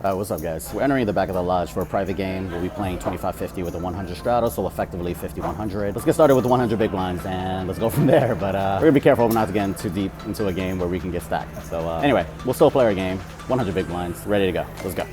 What's up, guys? We're entering the back of the lodge for a private game. We'll be playing 25-50 with a 100 straddle, so effectively 50-100. Let's get started with the 100 big blinds and let's go from there. But we're gonna be careful not to get too deep into a game where we can get stacked. So anyway, we'll still play our game. 100 big blinds, ready to go. Let's go.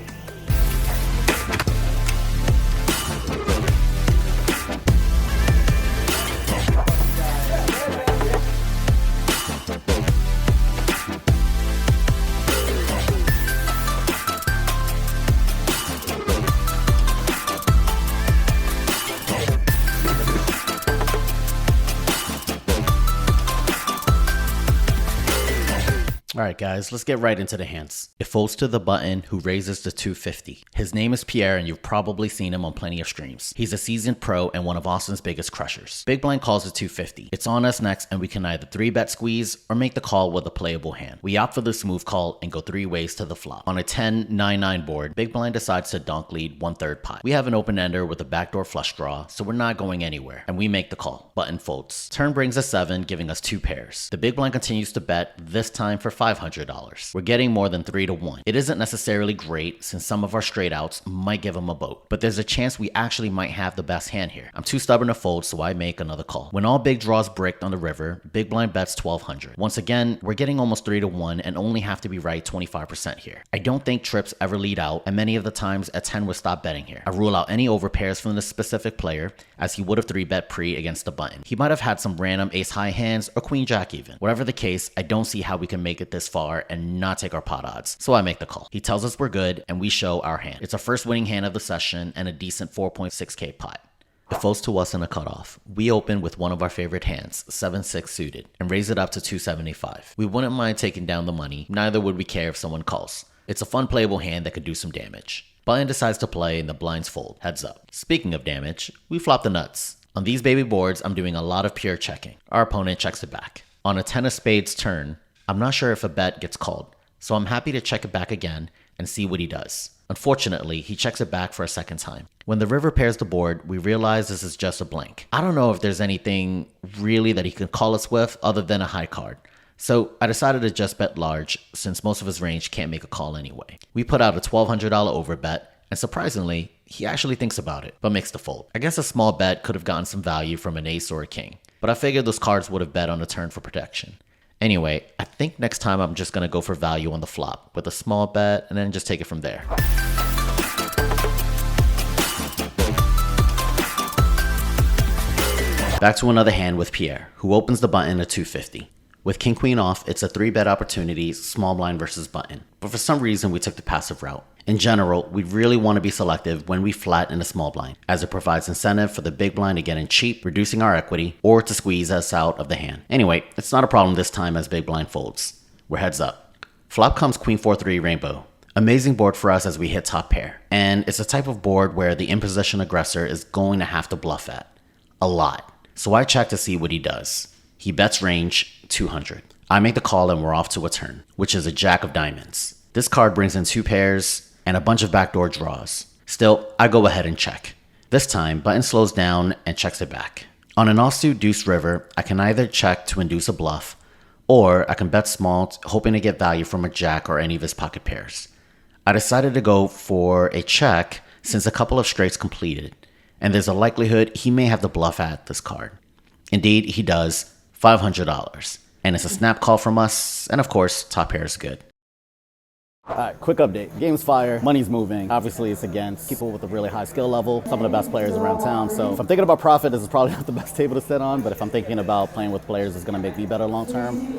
Alright guys, let's get right into the hands. It folds to the button who raises to 250. His name is Pierre and you've probably seen him on plenty of streams. He's a seasoned pro and one of Austin's biggest crushers. Big blind calls it 250. It's on us next and we can either 3-bet squeeze or make the call with a playable hand. We opt for the smooth call and go 3 ways to the flop. On a 10-9-9 board, big blind decides to donk lead 1/3 pot. We have an open ender with a backdoor flush draw, so we're not going anywhere and we make the call. Button folds. Turn brings us 7, giving us 2 pairs. The big blind continues to bet, this time for $500. We're getting more than 3-1. It isn't necessarily great since some of our straight outs might give him a boat, but there's a chance we actually might have the best hand here. I'm too stubborn to fold, so I make another call. When all big draws bricked on the river, big blind bets 1200. Once again, we're getting almost 3-1 and only have to be right 25% here. I don't think trips ever lead out, and many of the times a 10 would stop betting here. I rule out any overpairs from this specific player, as he would have 3-bet pre against the button. He might have had some random ace high hands or queen jack even. Whatever the case, I don't see how we can make it this far and not take our pot odds, so I make the call. He tells us we're good and we show our hand. It's our first winning hand of the session and a decent 4.6k pot. It folds to us in a cutoff. We open with one of our favorite hands, 7-6 suited, and raise it up to 275. We wouldn't mind taking down the money, neither would we care if someone calls. It's a fun playable hand that could do some damage. Button decides to play and the blinds fold, heads up. Speaking of damage, we flop the nuts. On these baby boards, I'm doing a lot of pure checking. Our opponent checks it back. On a 10 of spades turn, I'm not sure if a bet gets called, so I'm happy to check it back again and see what he does. Unfortunately, he checks it back for a second time. When the river pairs the board, we realize this is just a blank. I don't know if there's anything really that he can call us with other than a high card. So I decided to just bet large since most of his range can't make a call anyway. We put out a $1,200 overbet, and surprisingly, he actually thinks about it, but makes the fold. I guess a small bet could have gotten some value from an ace or a king, but I figured those cards would have bet on the turn for protection. Anyway, I think next time I'm just gonna go for value on the flop with a small bet and then just take it from there. Back to another hand with Pierre, who opens the button at 250. With king queen off, it's a 3-bet opportunity, small blind versus button. But for some reason, we took the passive route. In general, we really want to be selective when we flat in a small blind, as it provides incentive for the big blind to get in cheap, reducing our equity, or to squeeze us out of the hand. Anyway, it's not a problem this time as big blind folds. We're heads up. Flop comes queen 4-3 rainbow. Amazing board for us as we hit top pair. And it's a type of board where the in-position aggressor is going to have to bluff at. A lot. So I check to see what he does. He bets range 200. I make the call and we're off to a turn, which is a jack of diamonds. This card brings in 2 pairs and a bunch of backdoor draws. Still, I go ahead and check. This time, button slows down and checks it back. On an offsuit deuce river, I can either check to induce a bluff, or I can bet small, hoping to get value from a jack or any of his pocket pairs. I decided to go for a check since a couple of straights completed, and there's a likelihood he may have the bluff at this card. Indeed, he does, $500. And it's a snap call from us, and of course, top pair is good. Alright, quick update. Game's fire, money's moving. Obviously, it's against people with a really high skill level, some of the best players around town. So if I'm thinking about profit, this is probably not the best table to sit on, but if I'm thinking about playing with players that's gonna make me better long term,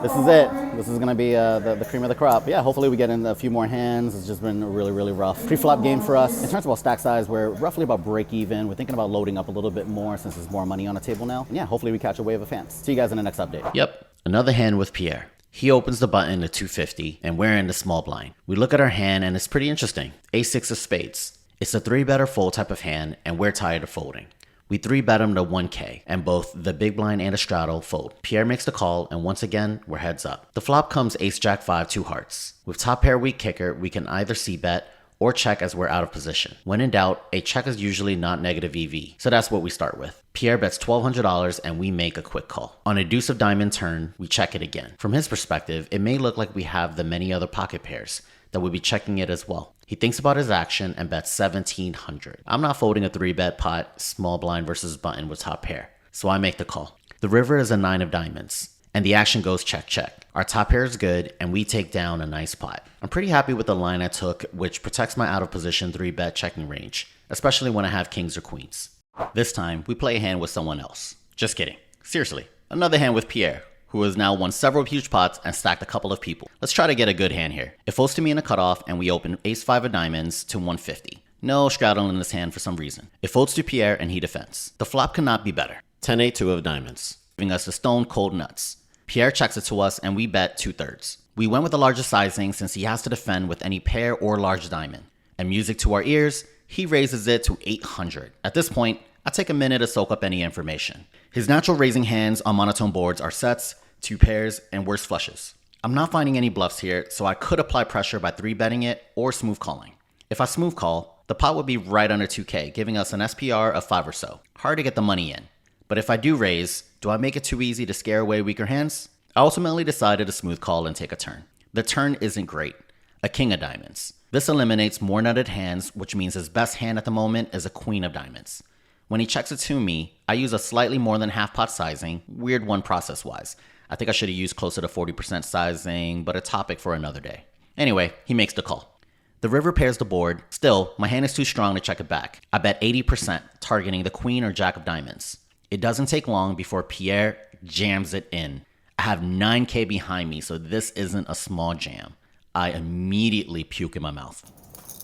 this is it. This is gonna be the cream of the crop. Yeah, hopefully we get in a few more hands. It's just been a really, really rough pre-flop game for us. In terms of our stack size, we're roughly about break even. We're thinking about loading up a little bit more since there's more money on the table now. And yeah, hopefully we catch a wave of fans. See you guys in the next update. Yep, another hand with Pierre. He opens the button at 250 and we're in the small blind. We look at our hand and it's pretty interesting. Ace-6 of spades. It's a 3-bet or fold type of hand and we're tired of folding. We 3-bet him to 1k and both the big blind and a straddle fold. Pierre makes the call and once again, we're heads up. The flop comes ace-jack-5, 2 hearts. With top pair weak kicker, we can either c-bet or check as we're out of position. When in doubt, a check is usually not negative EV, so that's what we start with. Pierre bets $1,200 and we make a quick call. On a deuce of diamond turn, we check it again. From his perspective, it may look like we have the many other pocket pairs that would be checking it as well. He thinks about his action and bets 1700. I'm not folding a 3-bet pot, small blind versus button with top pair, so I make the call. The river is a 9 of diamonds, and the action goes check check. Our top pair is good, and we take down a nice pot. I'm pretty happy with the line I took, which protects my out of position 3-bet checking range, especially when I have kings or queens. This time, we play a hand with someone else. Just kidding. Seriously, another hand with Pierre, who has now won several huge pots and stacked a couple of people. Let's try to get a good hand here. It folds to me in a cutoff, and we open ace-5 of diamonds to 150. No straddle in this hand for some reason. It folds to Pierre, and he defends. The flop cannot be better. 10-8, 2 of diamonds, giving us the stone cold nuts. Pierre checks it to us, and we bet 2/3. We went with the largest sizing since he has to defend with any pair or large diamond. And music to our ears, he raises it to 800. At this point, I take a minute to soak up any information. His natural raising hands on monotone boards are sets, 2 pairs, and worse flushes. I'm not finding any bluffs here, so I could apply pressure by 3-betting it or smooth calling. If I smooth call, the pot would be right under 2K, giving us an SPR of 5 or so. Hard to get the money in. But if I do raise, do I make it too easy to scare away weaker hands? I ultimately decided to smooth call and take a turn. The turn isn't great. A king of diamonds. This eliminates more nutted hands, which means his best hand at the moment is a queen of diamonds. When he checks it to me, I use a slightly more than half pot sizing, weird one process-wise. I think I should have used closer to 40% sizing, but a topic for another day. Anyway, he makes the call. The river pairs the board. Still, my hand is too strong to check it back. I bet 80%, targeting the queen or jack of diamonds. It doesn't take long before Pierre jams it in. I have 9K behind me, so this isn't a small jam. I immediately puke in my mouth.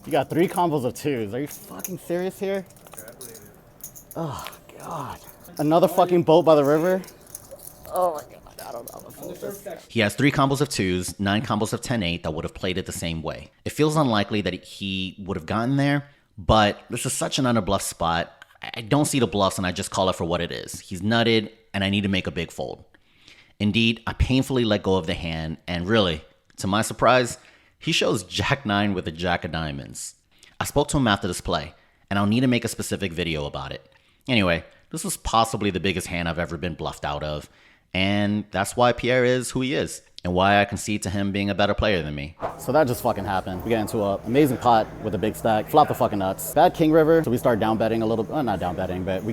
You got 3 combos of 2s. Are you fucking serious here? Oh, God. Another fucking boat by the river? Oh my God. I don't know. He has 3 combos of 2s, 9 combos of 10-8 that would have played it the same way. It feels unlikely that he would have gotten there, but this is such an underbluff spot. I don't see the bluffs and I just call it for what it is. He's nutted and I need to make a big fold. Indeed, I painfully let go of the hand and really, to my surprise, he shows Jack 9 with a jack of diamonds. I spoke to him after this play and I'll need to make a specific video about it. Anyway, this was possibly the biggest hand I've ever been bluffed out of, and that's why Pierre is who he is, and why I concede to him being a better player than me. So that just fucking happened. We get into an amazing pot with a big stack, flop the fucking nuts. Bad king river, so we start down betting a little, not down betting, but we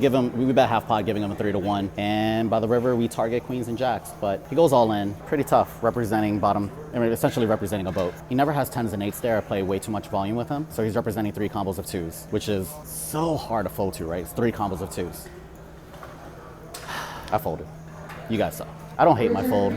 bet half pot, giving him a 3-1. And by the river, we target queens and jacks, but he goes all in. Pretty tough, representing bottom, essentially representing a boat. He never has 10s and 8s there. I play way too much volume with him, so he's representing 3 combos of 2s, which is so hard to fold to, right? It's 3 combos of 2s. I folded. You guys saw. I don't hate my fold,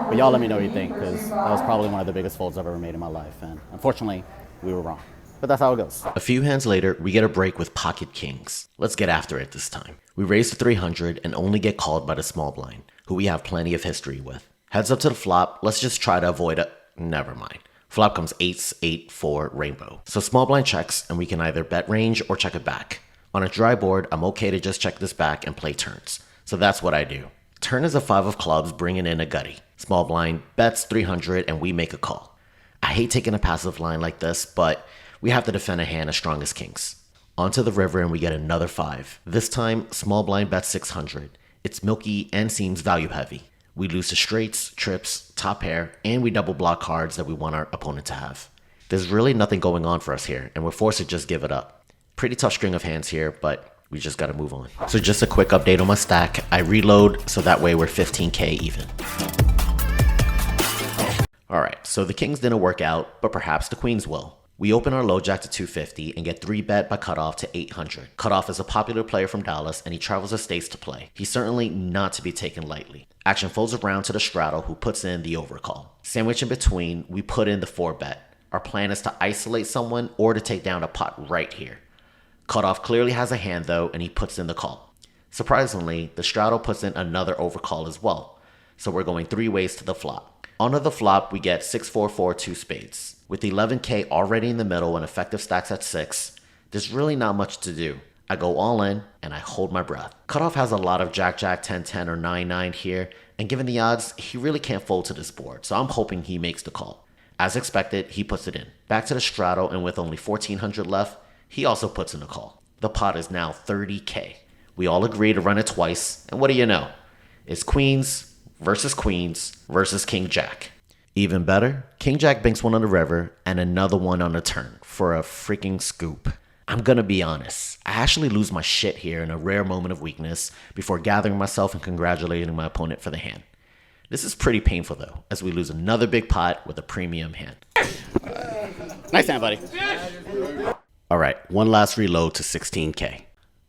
but y'all let me know what you think, because that was probably one of the biggest folds I've ever made in my life, and unfortunately, we were wrong. But that's how it goes. A few hands later, we get a break with pocket kings. Let's get after it this time. We raise to 300 and only get called by the small blind, who we have plenty of history with. Heads up to the flop, let's just try to avoid it. Never mind. Flop comes 8s, 8, 4, rainbow. So small blind checks, and we can either bet range or check it back. On a dry board, I'm okay to just check this back and play turns. So that's what I do. Turn is a 5 of clubs, bringing in a gutty. Small blind bets 300 and we make a call. I hate taking a passive line like this, but we have to defend a hand as strong as kings. Onto the river and we get another 5. This time, small blind bets 600. It's milky and seems value heavy. We lose to straights, trips, top pair, and we double block cards that we want our opponent to have. There's really nothing going on for us here, and we're forced to just give it up. Pretty tough string of hands here, but we just gotta move on. So just a quick update on my stack. I reload, so that way we're 15K even. Alright, so the kings didn't work out, but perhaps the queens will. We open our low jack to 250 and get 3-bet by cutoff to 800. Cutoff is a popular player from Dallas and he travels the states to play. He's certainly not to be taken lightly. Action folds around to the straddle who puts in the overcall. Sandwich in between, we put in the 4-bet. Our plan is to isolate someone or to take down a pot right here. Cutoff clearly has a hand though, and he puts in the call. Surprisingly, the straddle puts in another overcall as well. So we're going 3 ways to the flop. Onto the flop, we get 6-4-4 2 spades. With 11K already in the middle and effective stacks at 6, there's really not much to do. I go all in and I hold my breath. Cutoff has a lot of Jack-Jack, 10-10 or 9-9 here, and given the odds, he really can't fold to this board, so I'm hoping he makes the call. As expected, he puts it in. Back to the straddle, and with only 1400 left, he also puts in a call. The pot is now 30K. We all agree to run it twice, and what do you know? It's queens versus king jack. Even better, King Jack banks one on the river and another one on the turn for a freaking scoop. I'm gonna be honest, I actually lose my shit here in a rare moment of weakness before gathering myself and congratulating my opponent for the hand. This is pretty painful though, as we lose another big pot with a premium hand. Nice hand, buddy. Alright, one last reload to 16k.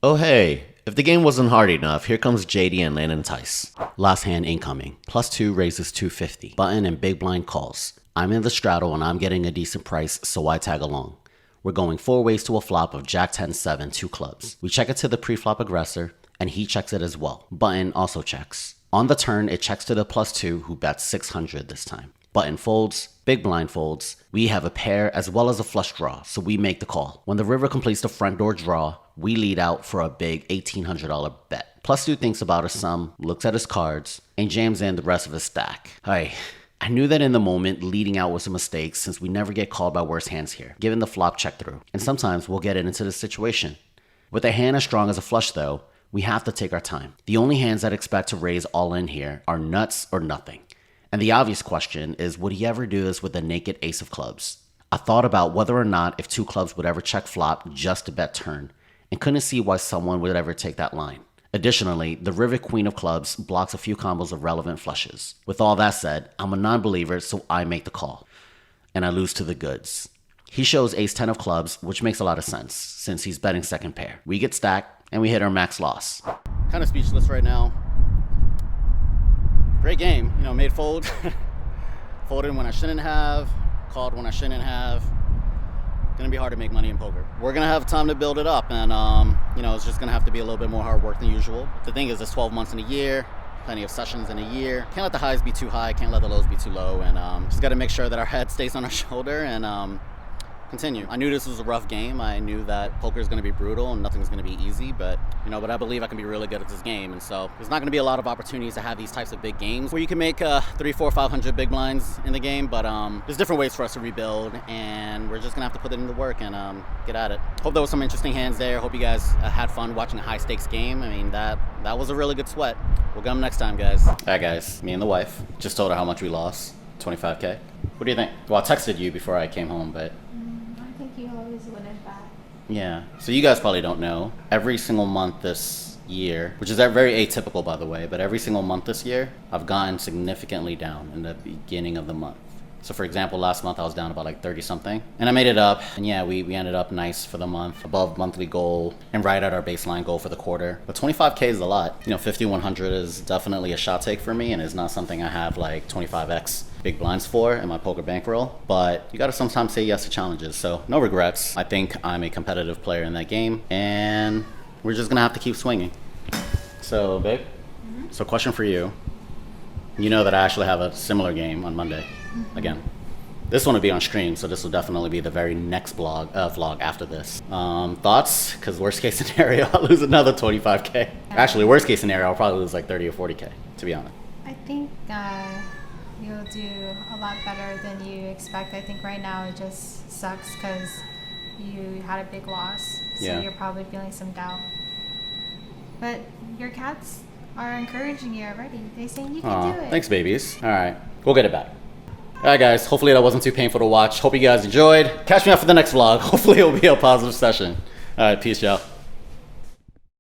Oh hey, if the game wasn't hard enough, here comes JD and Landon Tice. Last hand incoming. +2 raises 250. Button and big blind calls. I'm in the straddle and I'm getting a decent price, so I tag along. We're going 4 ways to a flop of Jack 10-7, 2 clubs. We check it to the pre-flop aggressor, and he checks it as well. Button also checks. On the turn, it checks to the +2, who bets 600 this time. Button folds, big blind folds. We have a pair as well as a flush draw, so we make the call. When the river completes the front door draw, we lead out for a big $1,800 bet. +2 thinks about his sum, looks at his cards, and jams in the rest of his stack. Hey. I knew that in the moment, leading out was a mistake since we never get called by worse hands here, given the flop check through, and sometimes we'll get into this situation. With a hand as strong as a flush though, we have to take our time. The only hands that expect to raise all in here are nuts or nothing. And the obvious question is, would he ever do this with a naked ace of clubs? I thought about whether or not if 2 clubs would ever check flop just to bet turn, and couldn't see why someone would ever take that line. Additionally, the river queen of clubs blocks a few combos of relevant flushes. With all that said, I'm a non-believer, so I make the call. And I lose to the goods. He shows ace 10 of clubs, which makes a lot of sense, since he's betting second pair. We get stacked, and we hit our max loss. Kind of speechless right now. Great game, made fold. Folded when I shouldn't have, called when I shouldn't have. Gonna be hard to make money in poker. We're gonna have time to build it up, and it's just gonna have to be a little bit more hard work than usual. The thing is, it's 12 months in a year, plenty of sessions in a year. Can't let the highs be too high, can't let the lows be too low, and just gotta make sure that our head stays on our shoulder and continue. I knew this was a rough game. I knew that poker is going to be brutal and nothing's going to be easy, but I believe I can be really good at this game. And so there's not going to be a lot of opportunities to have these types of big games where you can make 3, 4, 500 big blinds in the game, but there's different ways for us to rebuild, and we're just going to have to put it into work and get at it. Hope there was some interesting hands there. Hope you guys had fun watching a high stakes game. I mean, that was a really good sweat. We'll get them next time, guys. All right, guys, me and the wife just told her how much we lost, 25k. What do you think? Well, I texted you before I came home, but I think you always win it back. yeah. So you guys probably don't know. Every single month this year, which is very atypical by the way, but every single month this year, I've gotten significantly down in the beginning of the month. So for example, last month I was down about like 30 something, and I made it up, and yeah, we ended up nice for the month, above monthly goal, and right at our baseline goal for the quarter. But 25k is a lot. 50, 100 is definitely a shot take for me, and it's not something I have like 25x big blinds for in my poker bankroll, but you gotta sometimes say yes to challenges, so no regrets. I think I'm a competitive player in that game, and we're just gonna have to keep swinging. So, babe, so question for you. You know that I actually have a similar game on Monday. Again, this one will be on stream, so this will definitely be the very next vlog after this. Thoughts? Because worst case scenario, I'll lose another 25k. Actually, worst case scenario, I'll probably lose like 30 or 40k, to be honest. I think you'll do a lot better than you expect. I think right now it just sucks because you had a big loss, so Yeah. you're probably feeling some doubt. But your cats are encouraging you already. They're saying you can do it. Thanks, babies. All right, we'll get it back. All right, guys, hopefully that wasn't too painful to watch. Hope you guys enjoyed. Catch me up for the next vlog. Hopefully it'll be a positive session. All right, peace, y'all.